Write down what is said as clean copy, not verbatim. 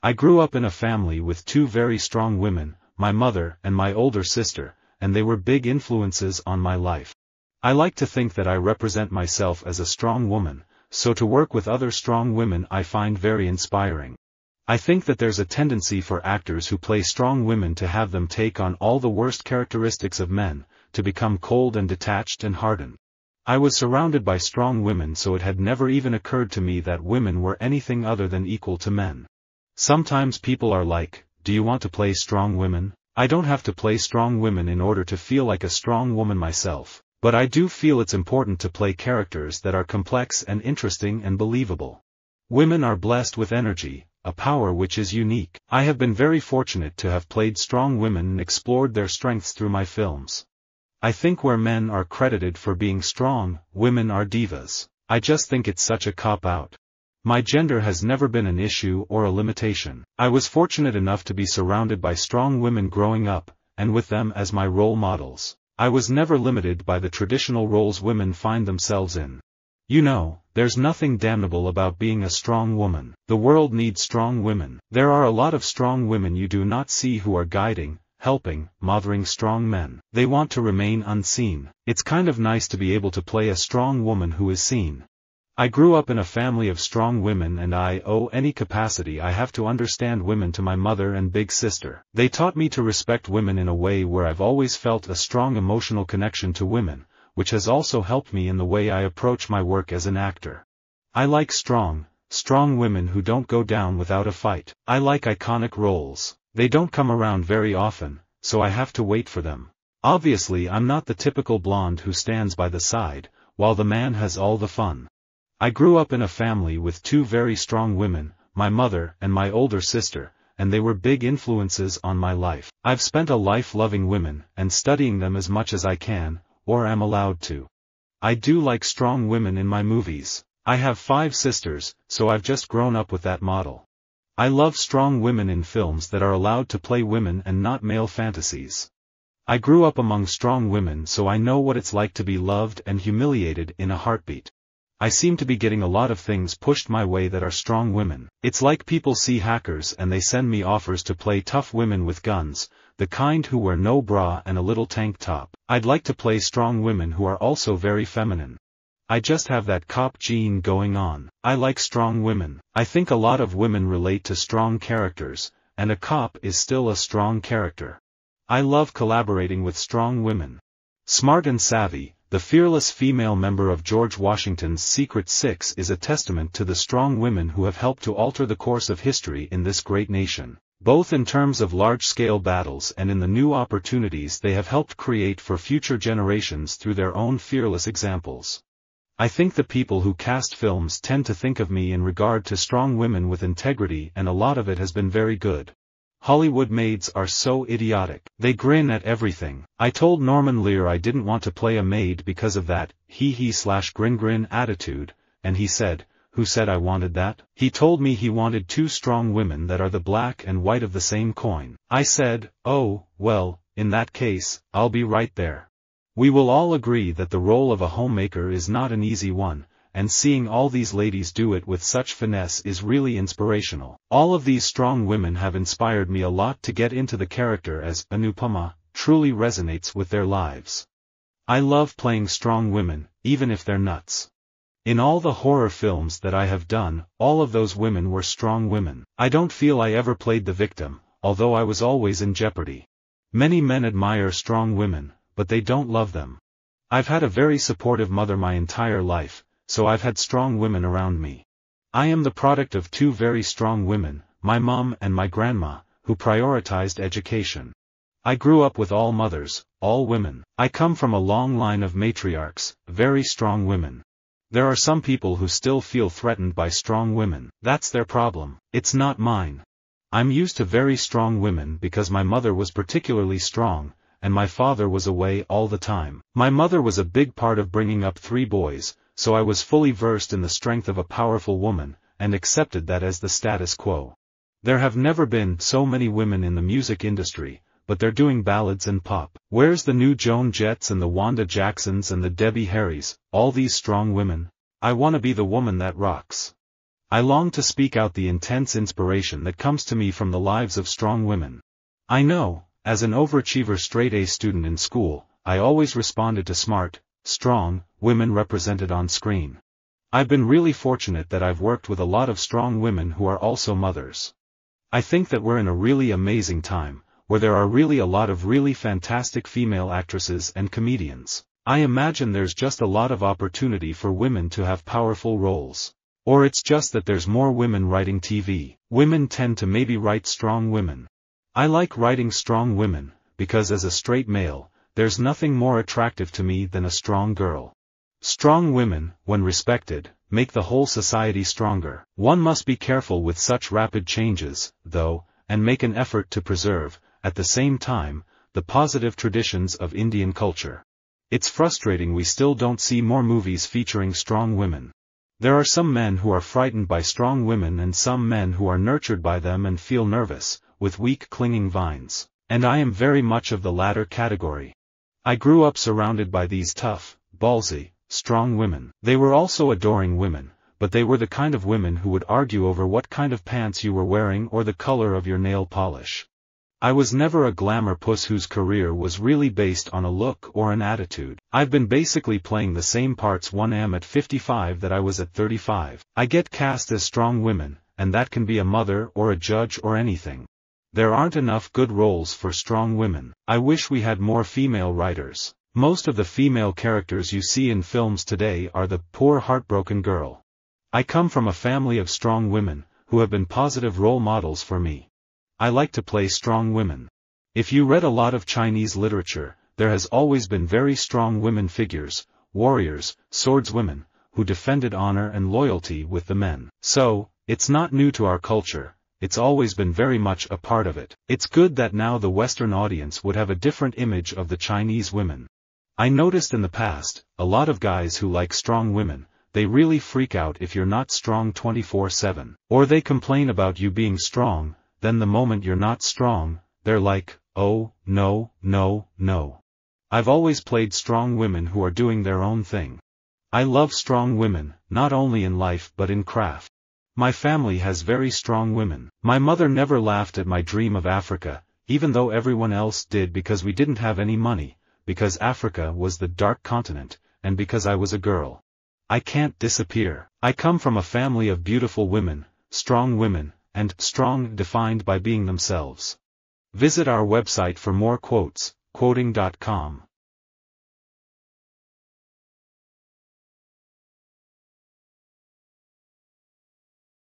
I grew up in a family with two very strong women, my mother and my older sister, and they were big influences on my life. I like to think that I represent myself as a strong woman, so to work with other strong women I find very inspiring. I think that there's a tendency for actors who play strong women to have them take on all the worst characteristics of men, to become cold and detached and hardened. I was surrounded by strong women, so it had never even occurred to me that women were anything other than equal to men. Sometimes people are like, "Do you want to play strong women?" I don't have to play strong women in order to feel like a strong woman myself, but I do feel it's important to play characters that are complex and interesting and believable. Women are blessed with energy, a power which is unique. I have been very fortunate to have played strong women and explored their strengths through my films. I think where men are credited for being strong, women are divas. I just think it's such a cop-out. My gender has never been an issue or a limitation. I was fortunate enough to be surrounded by strong women growing up, and with them as my role models. I was never limited by the traditional roles women find themselves in. You know, there's nothing damnable about being a strong woman. The world needs strong women. There are a lot of strong women you do not see who are guiding, helping, mothering strong men. They want to remain unseen. It's kind of nice to be able to play a strong woman who is seen. I grew up in a family of strong women, and I owe any capacity I have to understand women to my mother and big sister. They taught me to respect women in a way where I've always felt a strong emotional connection to women, which has also helped me in the way I approach my work as an actor. I like strong women who don't go down without a fight. I like iconic roles. They don't come around very often, so I have to wait for them. Obviously I'm not the typical blonde who stands by the side, while the man has all the fun. I grew up in a family with two very strong women, my mother and my older sister, and they were big influences on my life. I've spent a life loving women, and studying them as much as I can, or am allowed to. I do like strong women in my movies. I have 5 sisters, so I've just grown up with that model. I love strong women in films that are allowed to play women and not male fantasies. I grew up among strong women, so I know what it's like to be loved and humiliated in a heartbeat. I seem to be getting a lot of things pushed my way that are strong women. It's like people see hackers and they send me offers to play tough women with guns, the kind who wear no bra and a little tank top. I'd like to play strong women who are also very feminine. I just have that cop gene going on. I like strong women. I think a lot of women relate to strong characters, and a cop is still a strong character. I love collaborating with strong women. Smart and savvy, the fearless female member of George Washington's Secret Six is a testament to the strong women who have helped to alter the course of history in this great nation, both in terms of large-scale battles and in the new opportunities they have helped create for future generations through their own fearless examples. I think the people who cast films tend to think of me in regard to strong women with integrity, and a lot of it has been very good. Hollywood maids are so idiotic. They grin at everything. I told Norman Lear I didn't want to play a maid because of that hee-hee/grin-grin attitude, and he said, "Who said I wanted that?" He told me he wanted 2 strong women that are the black and white of the same coin. I said, "Oh, well, in that case, I'll be right there." We will all agree that the role of a homemaker is not an easy one, and seeing all these ladies do it with such finesse is really inspirational. All of these strong women have inspired me a lot to get into the character, as Anupama truly resonates with their lives. I love playing strong women, even if they're nuts. In all the horror films that I have done, all of those women were strong women. I don't feel I ever played the victim, although I was always in jeopardy. Many men admire strong women, but they don't love them. I've had a very supportive mother my entire life, so I've had strong women around me. I am the product of 2 very strong women, my mom and my grandma, who prioritized education. I grew up with all mothers, all women. I come from a long line of matriarchs, very strong women. There are some people who still feel threatened by strong women. That's their problem. It's not mine. I'm used to very strong women because my mother was particularly strong, and my father was away all the time. My mother was a big part of bringing up 3 boys, so I was fully versed in the strength of a powerful woman, and accepted that as the status quo. There have never been so many women in the music industry, but they're doing ballads and pop. Where's the new Joan Jetts and the Wanda Jacksons and the Debbie Harrys, all these strong women? I want to be the woman that rocks. I long to speak out the intense inspiration that comes to me from the lives of strong women. I know, as an overachiever straight-A student in school, I always responded to smart, strong women represented on screen. I've been really fortunate that I've worked with a lot of strong women who are also mothers. I think that we're in a really amazing time, where there are really a lot of really fantastic female actresses and comedians. I imagine there's just a lot of opportunity for women to have powerful roles. Or it's just that there's more women writing TV. Women tend to maybe write strong women. I like writing strong women, because as a straight male, there's nothing more attractive to me than a strong girl. Strong women, when respected, make the whole society stronger. One must be careful with such rapid changes, though, and make an effort to preserve, at the same time, the positive traditions of Indian culture. It's frustrating we still don't see more movies featuring strong women. There are some men who are frightened by strong women and some men who are nurtured by them and feel nervous, with weak clinging vines, and I am very much of the latter category. I grew up surrounded by these tough, ballsy, strong women. They were also adoring women, but they were the kind of women who would argue over what kind of pants you were wearing or the color of your nail polish. I was never a glamour puss whose career was really based on a look or an attitude. I've been basically playing the same parts I am at 55 that I was at 35. I get cast as strong women, and that can be a mother or a judge or anything. There aren't enough good roles for strong women. I wish we had more female writers. Most of the female characters you see in films today are the poor heartbroken girl. I come from a family of strong women, who have been positive role models for me. I like to play strong women. If you read a lot of Chinese literature, there has always been very strong women figures, warriors, swordswomen, who defended honor and loyalty with the men. So, it's not new to our culture. It's always been very much a part of it. It's good that now the Western audience would have a different image of the Chinese women. I noticed in the past, a lot of guys who like strong women, they really freak out if you're not strong 24/7. Or they complain about you being strong, then the moment you're not strong, they're like, oh, no, no, no. I've always played strong women who are doing their own thing. I love strong women, not only in life but in craft. My family has very strong women. My mother never laughed at my dream of Africa, even though everyone else did because we didn't have any money, because Africa was the dark continent, and because I was a girl. I can't disappear. I come from a family of beautiful women, and strong defined by being themselves. Visit our website for more quotes, quoting.com.